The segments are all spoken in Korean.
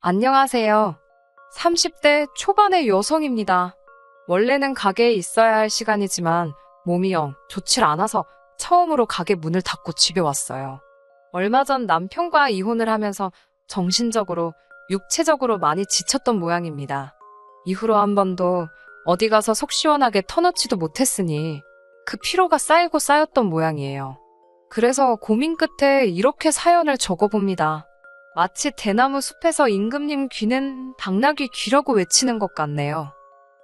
안녕하세요. 30대 초반의 여성입니다. 원래는 가게에 있어야 할 시간이지만 몸이 영 좋질 않아서 처음으로 가게 문을 닫고 집에 왔어요. 얼마 전 남편과 이혼을 하면서 정신적으로, 육체적으로 많이 지쳤던 모양입니다. 이후로 한 번도 어디 가서 속 시원하게 터놓지도 못했으니 그 피로가 쌓이고 쌓였던 모양이에요. 그래서 고민 끝에 이렇게 사연을 적어봅니다. 마치 대나무 숲에서 임금님 귀는 당나귀 귀라고 외치는 것 같네요.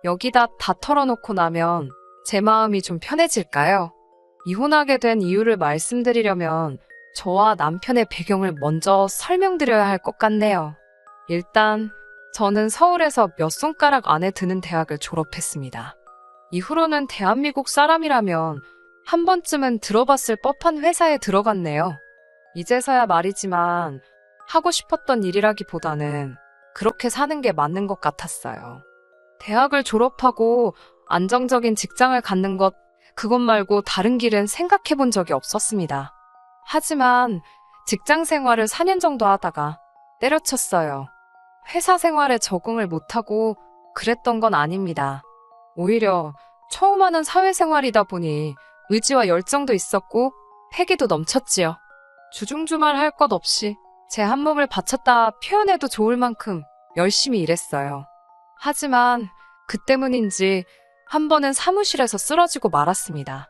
여기다 다 털어놓고 나면 제 마음이 좀 편해질까요? 이혼하게 된 이유를 말씀드리려면 저와 남편의 배경을 먼저 설명드려야 할 것 같네요. 일단 저는 서울에서 몇 손가락 안에 드는 대학을 졸업했습니다. 이후로는 대한민국 사람이라면 한 번쯤은 들어봤을 법한 회사에 들어갔네요. 이제서야 말이지만 하고 싶었던 일이라기보다는 그렇게 사는 게 맞는 것 같았어요. 대학을 졸업하고 안정적인 직장을 갖는 것, 그것 말고 다른 길은 생각해 본 적이 없었습니다. 하지만 직장 생활을 4년 정도 하다가 때려쳤어요. 회사 생활에 적응을 못하고 그랬던 건 아닙니다. 오히려 처음 하는 사회생활이다 보니 의지와 열정도 있었고 패기도 넘쳤지요. 주중주말 할 것 없이 제 한 몸을 바쳤다 표현해도 좋을 만큼 열심히 일했어요. 하지만 그 때문인지 한 번은 사무실에서 쓰러지고 말았습니다.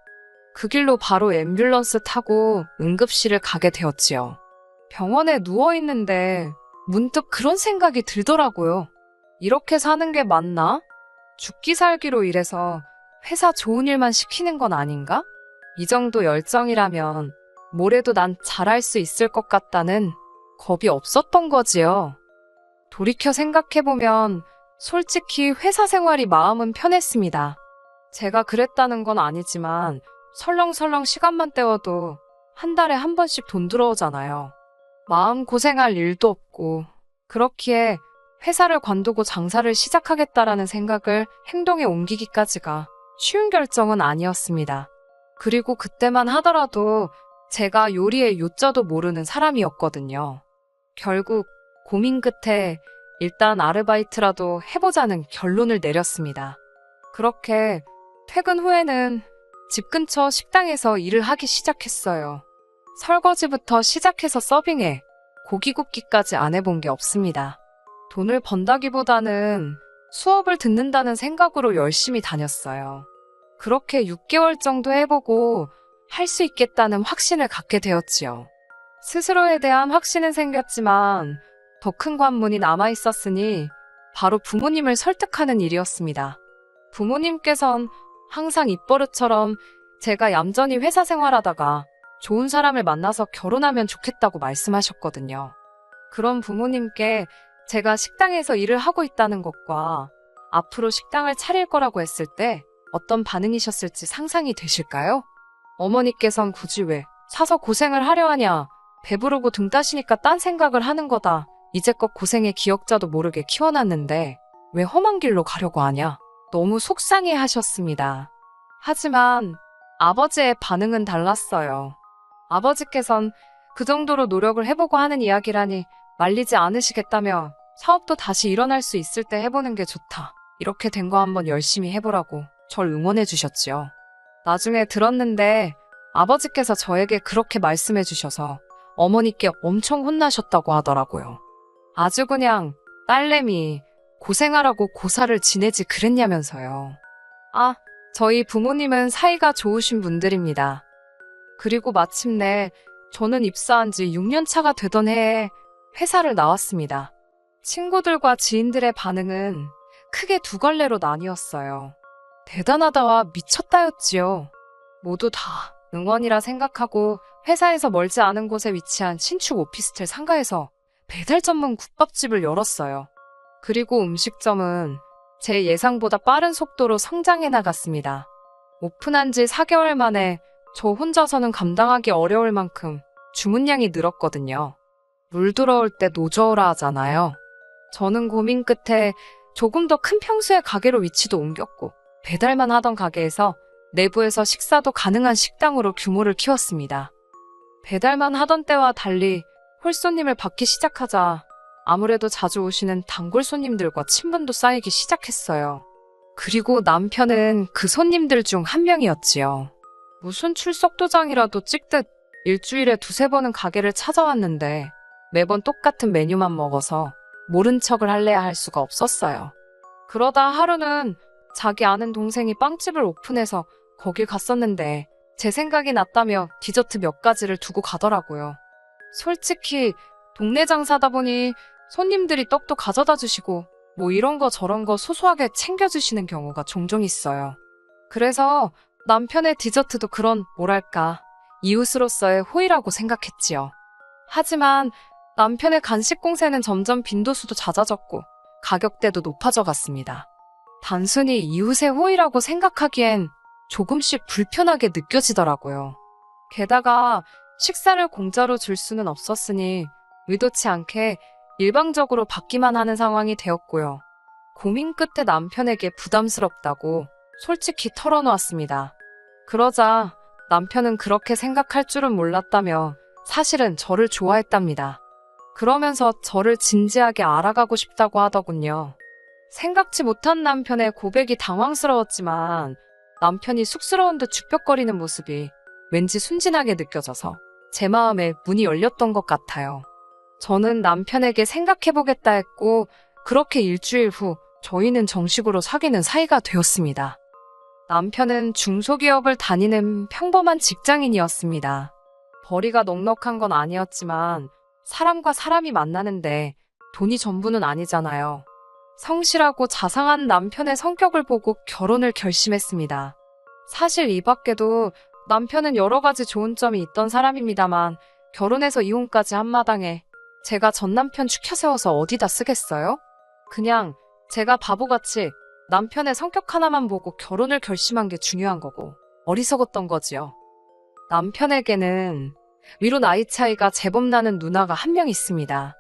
그 길로 바로 앰뷸런스 타고 응급실을 가게 되었지요. 병원에 누워있는데 문득 그런 생각이 들더라고요. 이렇게 사는 게 맞나? 죽기 살기로 일해서 회사 좋은 일만 시키는 건 아닌가? 이 정도 열정이라면 뭐래도 난 잘할 수 있을 것 같다는 겁이 없었던 거지요. 돌이켜 생각해보면 솔직히 회사 생활이 마음은 편했습니다. 제가 그랬다는 건 아니지만 설렁설렁 시간만 때워도 한 달에 한 번씩 돈 들어오잖아요. 마음 고생할 일도 없고 그렇기에 회사를 관두고 장사를 시작하겠다라는 생각을 행동에 옮기기까지가 쉬운 결정은 아니었습니다. 그리고 그때만 하더라도 제가 요리의 요자도 모르는 사람이었거든요. 결국 고민 끝에 일단 아르바이트라도 해보자는 결론을 내렸습니다. 그렇게 퇴근 후에는 집 근처 식당에서 일을 하기 시작했어요. 설거지부터 시작해서 서빙에 고기 굽기까지 안 해본 게 없습니다. 돈을 번다기보다는 수업을 듣는다는 생각으로 열심히 다녔어요. 그렇게 6개월 정도 해보고 할 수 있겠다는 확신을 갖게 되었지요. 스스로에 대한 확신은 생겼지만 더 큰 관문이 남아있었으니 바로 부모님을 설득하는 일이었습니다. 부모님께선 항상 입버릇처럼 제가 얌전히 회사 생활하다가 좋은 사람을 만나서 결혼하면 좋겠다고 말씀하셨거든요. 그런 부모님께 제가 식당에서 일을 하고 있다는 것과 앞으로 식당을 차릴 거라고 했을 때 어떤 반응이셨을지 상상이 되실까요? 어머니께선 굳이 왜 사서 고생을 하려 하냐, 배부르고 등 따시니까 딴 생각을 하는 거다, 이제껏 고생의 기억자도 모르게 키워놨는데 왜 험한 길로 가려고 하냐, 너무 속상해 하셨습니다. 하지만 아버지의 반응은 달랐어요. 아버지께선 그 정도로 노력을 해보고 하는 이야기라니 말리지 않으시겠다며 사업도 다시 일어날 수 있을 때 해보는 게 좋다, 이렇게 된 거 한번 열심히 해보라고 절 응원해 주셨지요. 나중에 들었는데 아버지께서 저에게 그렇게 말씀해 주셔서 어머니께 엄청 혼나셨다고 하더라고요. 아주 그냥 딸내미 고생하라고 고사를 지내지 그랬냐면서요. 아, 저희 부모님은 사이가 좋으신 분들입니다. 그리고 마침내 저는 입사한 지 6년 차가 되던 해에 회사를 나왔습니다. 친구들과 지인들의 반응은 크게 두 갈래로 나뉘었어요. 대단하다와 미쳤다였지요. 모두 다 응원이라 생각하고 회사에서 멀지 않은 곳에 위치한 신축 오피스텔 상가에서 배달 전문 국밥집을 열었어요. 그리고 음식점은 제 예상보다 빠른 속도로 성장해 나갔습니다. 오픈한 지 4개월 만에 저 혼자서는 감당하기 어려울 만큼 주문량이 늘었거든요. 물 들어올 때 노저우라 하잖아요. 저는 고민 끝에 조금 더 큰 평수의 가게로 위치도 옮겼고 배달만 하던 가게에서 내부에서 식사도 가능한 식당으로 규모를 키웠습니다. 배달만 하던 때와 달리 홀손님을 받기 시작하자 아무래도 자주 오시는 단골 손님들과 친분도 쌓이기 시작했어요. 그리고 남편은 그 손님들 중 한 명이었지요. 무슨 출석 도장이라도 찍듯 일주일에 두세 번은 가게를 찾아왔는데 매번 똑같은 메뉴만 먹어서 모른 척을 할래야 할 수가 없었어요. 그러다 하루는 자기 아는 동생이 빵집을 오픈해서 거길 갔었는데 제 생각이 났다며 디저트 몇 가지를 두고 가더라고요. 솔직히 동네 장사다 보니 손님들이 떡도 가져다 주시고 뭐 이런 거 저런 거 소소하게 챙겨주시는 경우가 종종 있어요. 그래서 남편의 디저트도 그런 뭐랄까 이웃으로서의 호의라고 생각했지요. 하지만 남편의 간식 공세는 점점 빈도수도 잦아졌고 가격대도 높아져 갔습니다. 단순히 이웃의 호의라고 생각하기엔 조금씩 불편하게 느껴지더라고요. 게다가 식사를 공짜로 줄 수는 없었으니 의도치 않게 일방적으로 받기만 하는 상황이 되었고요. 고민 끝에 남편에게 부담스럽다고 솔직히 털어놓았습니다. 그러자 남편은 그렇게 생각할 줄은 몰랐다며 사실은 저를 좋아했답니다. 그러면서 저를 진지하게 알아가고 싶다고 하더군요. 생각지 못한 남편의 고백이 당황스러웠지만 남편이 쑥스러운 듯 죽벽거리는 모습이 왠지 순진하게 느껴져서 제 마음에 문이 열렸던 것 같아요. 저는 남편에게 생각해보겠다 했고 그렇게 일주일 후 저희는 정식으로 사귀는 사이가 되었습니다. 남편은 중소기업을 다니는 평범한 직장인이었습니다. 벌이가 넉넉한 건 아니었지만 사람과 사람이 만나는데 돈이 전부는 아니잖아요. 성실하고 자상한 남편의 성격을 보고 결혼을 결심했습니다. 사실 이 밖에도 남편은 여러 가지 좋은 점이 있던 사람입니다만 결혼해서 이혼까지 한 마당에 제가 전 남편 추켜 세워서 어디다 쓰겠어요? 그냥 제가 바보같이 남편의 성격 하나만 보고 결혼을 결심한 게 중요한 거고 어리석었던 거지요. 남편에게는 위로 나이 차이가 제법 나는 누나가 한 명 있습니다.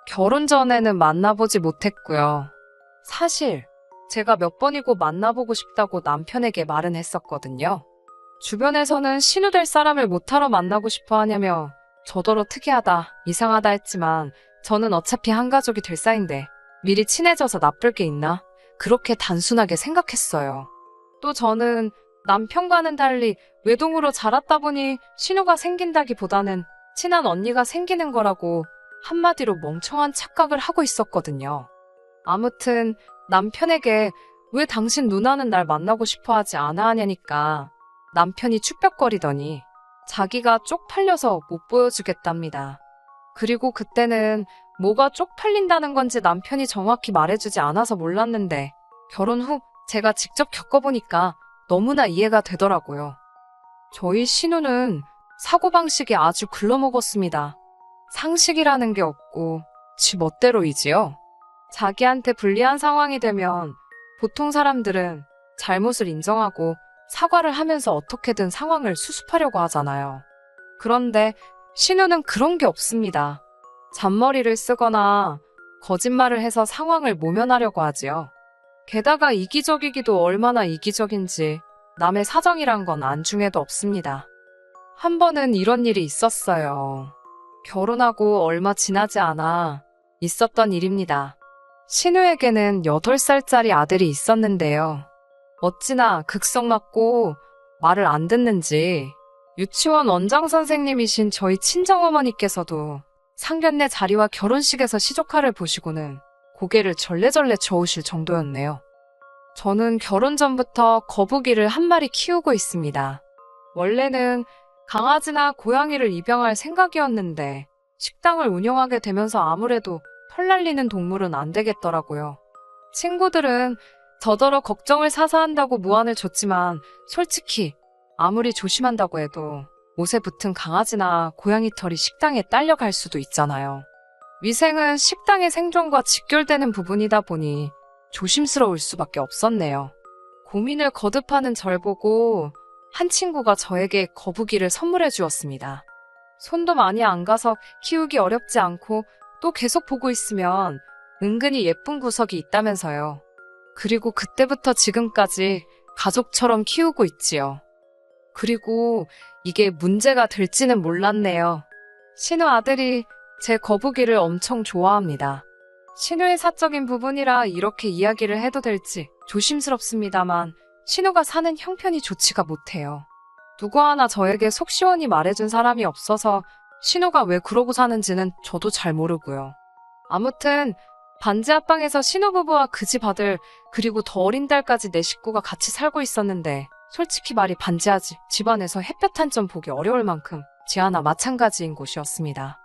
결혼 전에는 만나보지 못했고요. 사실 제가 몇 번이고 만나보고 싶다고 남편에게 말은 했었거든요. 주변에서는 신우 될 사람을 못하러 만나고 싶어 하냐며 저더러 특이하다, 이상하다 했지만 저는 어차피 한 가족이 될 사이인데 미리 친해져서 나쁠 게 있나? 그렇게 단순하게 생각했어요. 또 저는 남편과는 달리 외동으로 자랐다 보니 신우가 생긴다기보다는 친한 언니가 생기는 거라고 한마디로 멍청한 착각을 하고 있었거든요. 아무튼 남편에게 왜 당신 누나는 날 만나고 싶어 하지 않아 하냐니까 남편이 축벽거리더니 자기가 쪽팔려서 못 보여주겠답니다. 그리고 그때는 뭐가 쪽팔린다는 건지 남편이 정확히 말해주지 않아서 몰랐는데 결혼 후 제가 직접 겪어보니까 너무나 이해가 되더라고요. 저희 신우는 사고방식이 아주 글러먹었습니다. 상식이라는 게 없고 지 멋대로이지요. 자기한테 불리한 상황이 되면 보통 사람들은 잘못을 인정하고 사과를 하면서 어떻게든 상황을 수습하려고 하잖아요. 그런데 신우는 그런 게 없습니다. 잔머리를 쓰거나 거짓말을 해서 상황을 모면하려고 하지요. 게다가 이기적이기도 얼마나 이기적인지 남의 사정이란 건 안중에도 없습니다. 한 번은 이런 일이 있었어요. 결혼하고 얼마 지나지 않아 있었던 일입니다. 신우에게는 8살짜리 아들이 있었는데요. 어찌나 극성 맞고 말을 안 듣는지 유치원 원장 선생님이신 저희 친정어머니께서도 상견례 자리와 결혼식에서 시조카를 보시고는 고개를 절레절레 저으실 정도였네요. 저는 결혼 전부터 거북이를 한 마리 키우고 있습니다. 원래는 강아지나 고양이를 입양할 생각이었는데 식당을 운영하게 되면서 아무래도 털 날리는 동물은 안 되겠더라고요. 친구들은 저더러 걱정을 사서 한다고 무안을 줬지만 솔직히 아무리 조심한다고 해도 옷에 붙은 강아지나 고양이 털이 식당에 딸려갈 수도 있잖아요. 위생은 식당의 생존과 직결되는 부분이다 보니 조심스러울 수밖에 없었네요. 고민을 거듭하는 절 보고 한 친구가 저에게 거북이를 선물해 주었습니다. 손도 많이 안 가서 키우기 어렵지 않고 또 계속 보고 있으면 은근히 예쁜 구석이 있다면서요. 그리고 그때부터 지금까지 가족처럼 키우고 있지요. 그리고 이게 문제가 될지는 몰랐네요. 신우 아들이 제 거북이를 엄청 좋아합니다. 신우의 사적인 부분이라 이렇게 이야기를 해도 될지 조심스럽습니다만 신우가 사는 형편이 좋지가 못해요. 누구 하나 저에게 속 시원히 말해준 사람이 없어서 신우가 왜 그러고 사는지는 저도 잘 모르고요. 아무튼 반지 합방에서 신우 부부와 그 집 아들 그리고 더 어린 딸까지 내 식구가 같이 살고 있었는데 솔직히 말이 반지하지 집안에서 햇볕 한 점 보기 어려울 만큼 지하나 마찬가지인 곳이었습니다.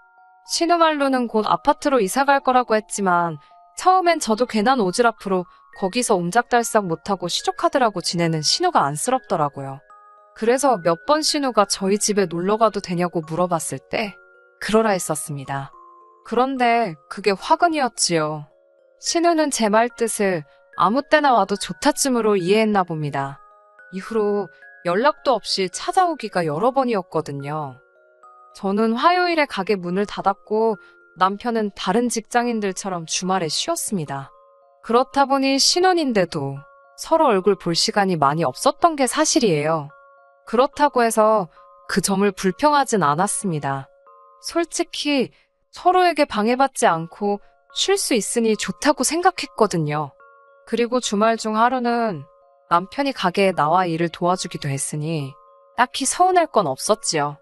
신우 말로는 곧 아파트로 이사갈 거라고 했지만 처음엔 저도 괜한 오지랖으로 거기서 옴짝달싹 못하고 시족하더라고 지내는 신우가 안쓰럽더라고요. 그래서 몇 번 신우가 저희 집에 놀러가도 되냐고 물어봤을 때 그러라 했었습니다. 그런데 그게 화근이었지요. 신우는 제 말뜻을 아무 때나 와도 좋다쯤으로 이해했나 봅니다. 이후로 연락도 없이 찾아오기가 여러 번이었거든요. 저는 화요일에 가게 문을 닫았고 남편은 다른 직장인들처럼 주말에 쉬었습니다. 그렇다 보니 신혼인데도 서로 얼굴 볼 시간이 많이 없었던 게 사실이에요. 그렇다고 해서 그 점을 불평하진 않았습니다. 솔직히 서로에게 방해받지 않고 쉴 수 있으니 좋다고 생각했거든요. 그리고 주말 중 하루는 남편이 가게에 나와 일을 도와주기도 했으니 딱히 서운할 건 없었지요.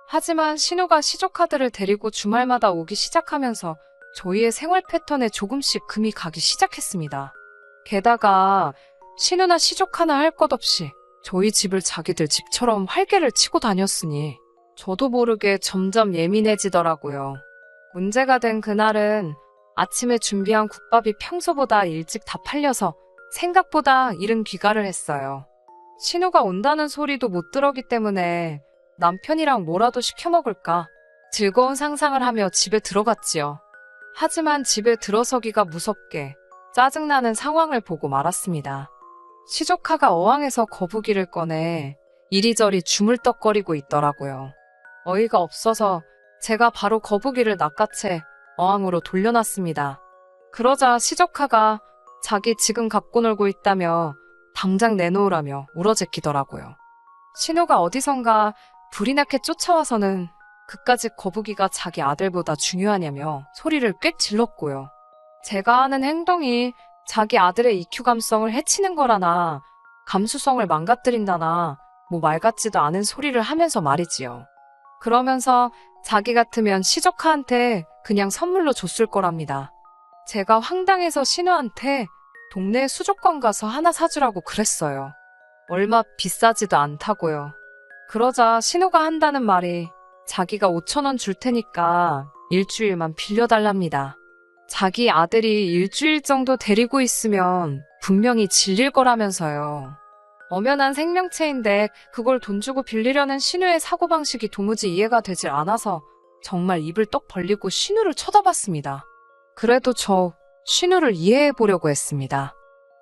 하지만 신우가 시조카드를 데리고 주말마다 오기 시작하면서 저희의 생활 패턴에 조금씩 금이 가기 시작했습니다. 게다가 신우나 시조카나 할 것 없이 저희 집을 자기들 집처럼 활개를 치고 다녔으니 저도 모르게 점점 예민해지더라고요. 문제가 된 그날은 아침에 준비한 국밥이 평소보다 일찍 다 팔려서 생각보다 이른 귀가를 했어요. 신우가 온다는 소리도 못 들었기 때문에 남편이랑 뭐라도 시켜 먹을까 즐거운 상상을 하며 집에 들어갔지요. 하지만 집에 들어서기가 무섭게 짜증나는 상황을 보고 말았습니다. 시조카가 어항에서 거북이를 꺼내 이리저리 주물떡거리고 있더라고요. 어이가 없어서 제가 바로 거북이를 낚아채 어항으로 돌려놨습니다. 그러자 시조카가 자기 지금 갖고 놀고 있다며 당장 내놓으라며 울어제끼더라고요. 신우가 어디선가 불이 나게 쫓아와서는 그까짓 거북이가 자기 아들보다 중요하냐며 소리를 꽥 질렀고요. 제가 하는 행동이 자기 아들의 EQ 감성을 해치는 거라나 감수성을 망가뜨린다나 뭐 말 같지도 않은 소리를 하면서 말이지요. 그러면서 자기 같으면 시조카한테 그냥 선물로 줬을 거랍니다. 제가 황당해서 신우한테 동네 수족관 가서 하나 사주라고 그랬어요. 얼마 비싸지도 않다고요. 그러자 신우가 한다는 말이 자기가 5,000원 줄 테니까 일주일만 빌려달랍니다. 자기 아들이 일주일 정도 데리고 있으면 분명히 질릴 거라면서요. 엄연한 생명체인데 그걸 돈 주고 빌리려는 신우의 사고방식이 도무지 이해가 되질 않아서 정말 입을 떡 벌리고 신우를 쳐다봤습니다. 그래도 저 신우를 이해해 보려고 했습니다.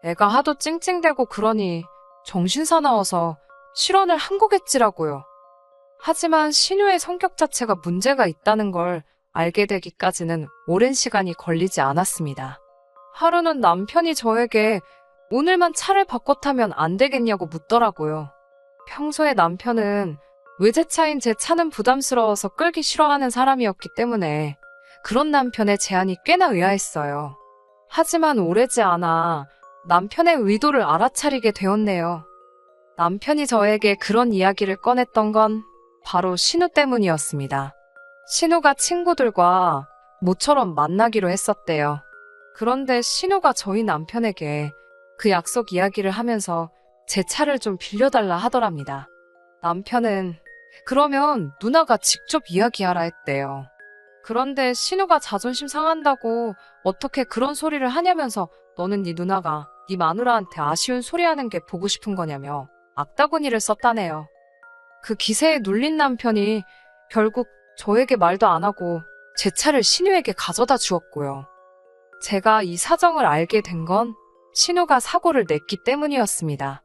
애가 하도 찡찡대고 그러니 정신 사나워서 실언을 한 거겠지라고요. 하지만 신우의 성격 자체가 문제가 있다는 걸 알게 되기까지는 오랜 시간이 걸리지 않았습니다. 하루는 남편이 저에게 오늘만 차를 바꿔 타면 안 되겠냐고 묻더라고요. 평소에 남편은 외제차인 제 차는 부담스러워서 끌기 싫어하는 사람이었기 때문에 그런 남편의 제안이 꽤나 의아했어요. 하지만 오래지 않아 남편의 의도를 알아차리게 되었네요. 남편이 저에게 그런 이야기를 꺼냈던 건 바로 신우 때문이었습니다. 신우가 친구들과 모처럼 만나기로 했었대요. 그런데 신우가 저희 남편에게 그 약속 이야기를 하면서 제 차를 좀 빌려달라 하더랍니다. 남편은 그러면 누나가 직접 이야기하라 했대요. 그런데 신우가 자존심 상한다고 어떻게 그런 소리를 하냐면서 너는 네 누나가 네 마누라한테 아쉬운 소리 하는 게 보고 싶은 거냐며 악다구니를 썼다네요. 그 기세에 눌린 남편이 결국 저에게 말도 안 하고 제 차를 신우에게 가져다 주었고요. 제가 이 사정을 알게 된 건 신우가 사고를 냈기 때문이었습니다.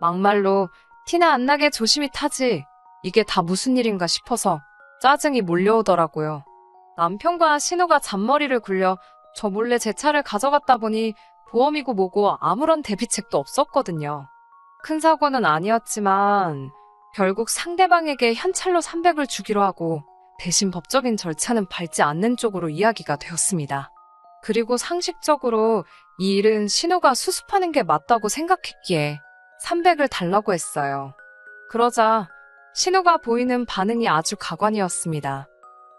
막말로 티나 안 나게 조심히 타지 이게 다 무슨 일인가 싶어서 짜증이 몰려오더라고요. 남편과 신우가 잔머리를 굴려 저 몰래 제 차를 가져갔다 보니 보험이고 뭐고 아무런 대비책도 없었거든요. 큰 사고는 아니었지만 결국 상대방에게 현찰로 300을 주기로 하고 대신 법적인 절차는 밟지 않는 쪽으로 이야기가 되었습니다. 그리고 상식적으로 이 일은 신우가 수습하는 게 맞다고 생각했기에 300을 달라고 했어요. 그러자 신우가 보이는 반응이 아주 가관이었습니다.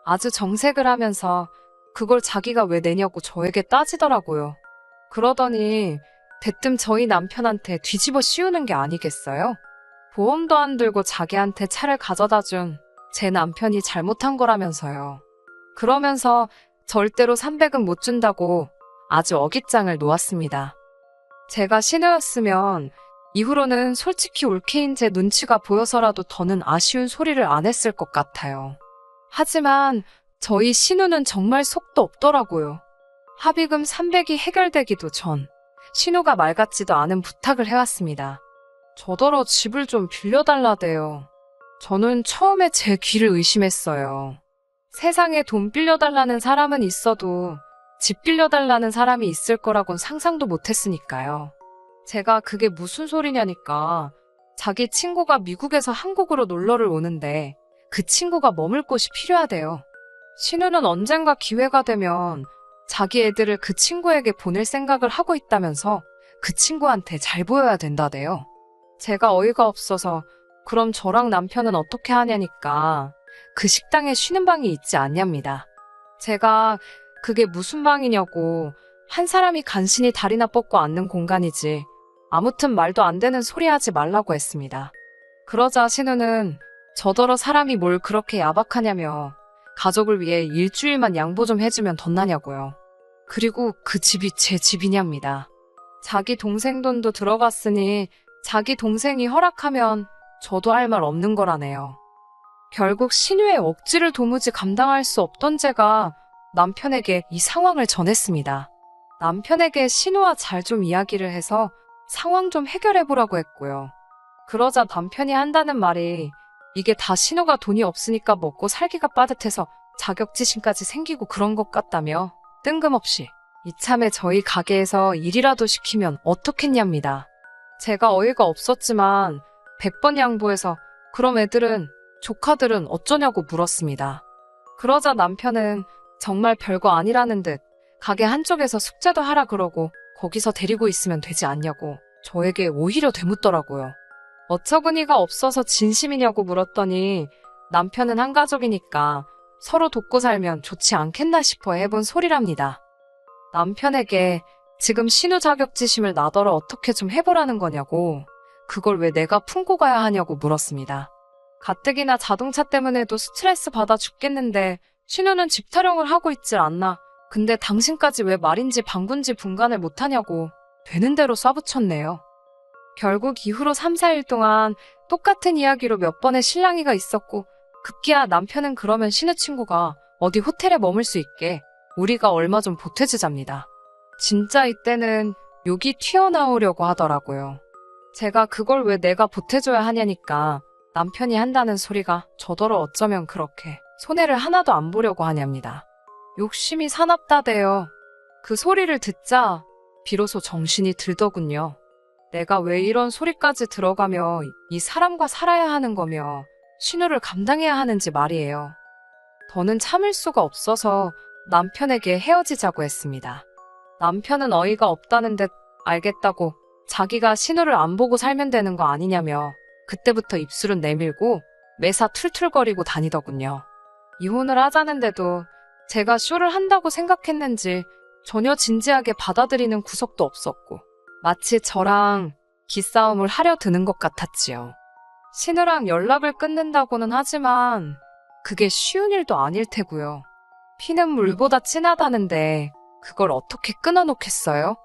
아주 정색을 하면서 그걸 자기가 왜 내냐고 저에게 따지더라고요. 그러더니 대뜸 저희 남편한테 뒤집어 씌우는 게 아니겠어요? 보험도 안 들고 자기한테 차를 가져다 준 제 남편이 잘못한 거라면서요. 그러면서 절대로 300은 못 준다고 아주 어깃장을 놓았습니다. 제가 신우였으면 이후로는 솔직히 올케인 제 눈치가 보여서라도 더는 아쉬운 소리를 안 했을 것 같아요. 하지만 저희 신우는 정말 속도 없더라고요. 합의금 300이 해결되기도 전 신우가 말 같지도 않은 부탁을 해왔습니다. 저더러 집을 좀 빌려달라대요. 저는 처음에 제 귀를 의심했어요. 세상에 돈 빌려달라는 사람은 있어도 집 빌려달라는 사람이 있을 거라곤 상상도 못했으니까요. 제가 그게 무슨 소리냐니까 자기 친구가 미국에서 한국으로 놀러를 오는데 그 친구가 머물 곳이 필요하대요. 신우는 언젠가 기회가 되면 자기 애들을 그 친구에게 보낼 생각을 하고 있다면서 그 친구한테 잘 보여야 된다대요. 제가 어이가 없어서 그럼 저랑 남편은 어떻게 하냐니까 그 식당에 쉬는 방이 있지 않냐입니다. 제가 그게 무슨 방이냐고 한 사람이 간신히 다리나 뻗고 앉는 공간이지 아무튼 말도 안 되는 소리 하지 말라고 했습니다. 그러자 신우는 저더러 사람이 뭘 그렇게 야박하냐며 가족을 위해 일주일만 양보 좀 해주면 덧나냐고요. 그리고 그 집이 제 집이냐입니다. 자기 동생 돈도 들어갔으니 자기 동생이 허락하면 저도 할 말 없는 거라네요. 결국 신우의 억지를 도무지 감당할 수 없던 제가 남편에게 이 상황을 전했습니다. 남편에게 신우와 잘 좀 이야기를 해서 상황 좀 해결해보라고 했고요. 그러자 남편이 한다는 말이 이게 다 신우가 돈이 없으니까 먹고 살기가 빠듯해서 자격지심까지 생기고 그런 것 같다며 뜬금없이 이참에 저희 가게에서 일이라도 시키면 어떻겠냐입니다. 제가 어이가 없었지만 100번 양보해서 그럼 애들은 조카들은 어쩌냐고 물었습니다. 그러자 남편은 정말 별거 아니라는 듯 가게 한쪽에서 숙제도 하라 그러고 거기서 데리고 있으면 되지 않냐고 저에게 오히려 되묻더라고요. 어처구니가 없어서 진심이냐고 물었더니 남편은 한 가족이니까 서로 돕고 살면 좋지 않겠나 싶어 해본 소리랍니다. 남편에게 지금 신우 자격지심을 나더러 어떻게 좀 해보라는 거냐고 그걸 왜 내가 품고 가야 하냐고 물었습니다. 가뜩이나 자동차 때문에도 스트레스 받아 죽겠는데 신우는 집 타령을 하고 있질 않나. 근데 당신까지 왜 말인지 방군지 분간을 못하냐고 되는 대로 쏴붙였네요. 결국 이후로 3, 4일 동안 똑같은 이야기로 몇 번의 실랑이가 있었고 급기야 남편은 그러면 신우 친구가 어디 호텔에 머물 수 있게 우리가 얼마 좀 보태주잡니다. 진짜 이때는 욕이 튀어나오려고 하더라고요. 제가 그걸 왜 내가 보태줘야 하냐니까 남편이 한다는 소리가 저더러 어쩌면 그렇게 손해를 하나도 안 보려고 하냐입니다. 욕심이 사납다대요. 그 소리를 듣자 비로소 정신이 들더군요. 내가 왜 이런 소리까지 들어가며 이 사람과 살아야 하는 거며 신우를 감당해야 하는지 말이에요. 더는 참을 수가 없어서 남편에게 헤어지자고 했습니다. 남편은 어이가 없다는 듯 알겠다고 자기가 신우를 안 보고 살면 되는 거 아니냐며 그때부터 입술은 내밀고 매사 툴툴거리고 다니더군요. 이혼을 하자는데도 제가 쇼를 한다고 생각했는지 전혀 진지하게 받아들이는 구석도 없었고 마치 저랑 기싸움을 하려 드는 것 같았지요. 신우랑 연락을 끊는다고는 하지만 그게 쉬운 일도 아닐 테고요. 피는 물보다 진하다는데 그걸 어떻게 끊어놓겠어요?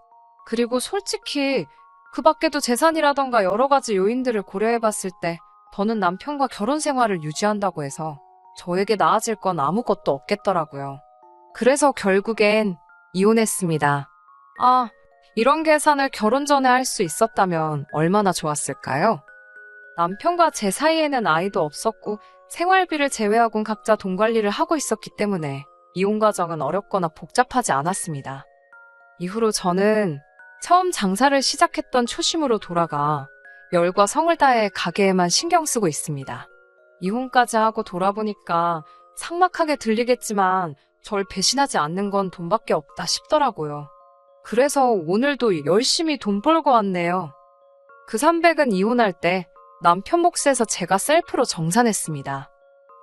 그리고 솔직히 그 밖에도 재산이라던가 여러 가지 요인들을 고려해봤을 때 더는 남편과 결혼 생활을 유지한다고 해서 저에게 나아질 건 아무것도 없겠더라고요. 그래서 결국엔 이혼했습니다. 아, 이런 계산을 결혼 전에 할 수 있었다면 얼마나 좋았을까요? 남편과 제 사이에는 아이도 없었고 생활비를 제외하곤 각자 돈 관리를 하고 있었기 때문에 이혼 과정은 어렵거나 복잡하지 않았습니다. 이후로 저는 처음 장사를 시작했던 초심으로 돌아가 열과 성을 다해 가게에만 신경 쓰고 있습니다. 이혼까지 하고 돌아보니까 삭막하게 들리겠지만 절 배신하지 않는 건 돈밖에 없다 싶더라고요. 그래서 오늘도 열심히 돈 벌고 왔네요. 그 300은 이혼할 때 남편 몫에서 제가 셀프로 정산했습니다.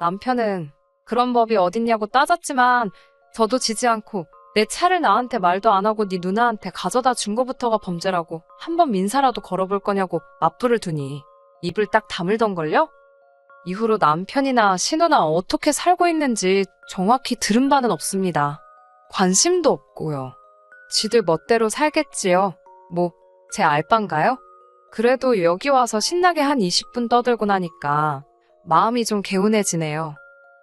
남편은 그런 법이 어딨냐고 따졌지만 저도 지지 않고 내 차를 나한테 말도 안 하고 네 누나한테 가져다 준 거부터가 범죄라고 한번 민사라도 걸어볼 거냐고 맞불을 두니 입을 딱 다물던걸요? 이후로 남편이나 신우나 어떻게 살고 있는지 정확히 들은 바는 없습니다. 관심도 없고요. 지들 멋대로 살겠지요. 뭐, 제 알바인가요? 그래도 여기 와서 신나게 한 20분 떠들고 나니까 마음이 좀 개운해지네요.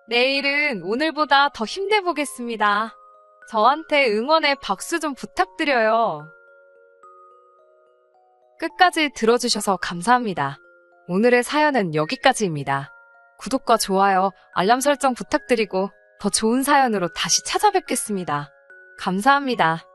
내일은 오늘보다 더 힘내보겠습니다. 저한테 응원의 박수 좀 부탁드려요. 끝까지 들어주셔서 감사합니다. 오늘의 사연은 여기까지입니다. 구독과 좋아요, 알람 설정 부탁드리고 더 좋은 사연으로 다시 찾아뵙겠습니다. 감사합니다.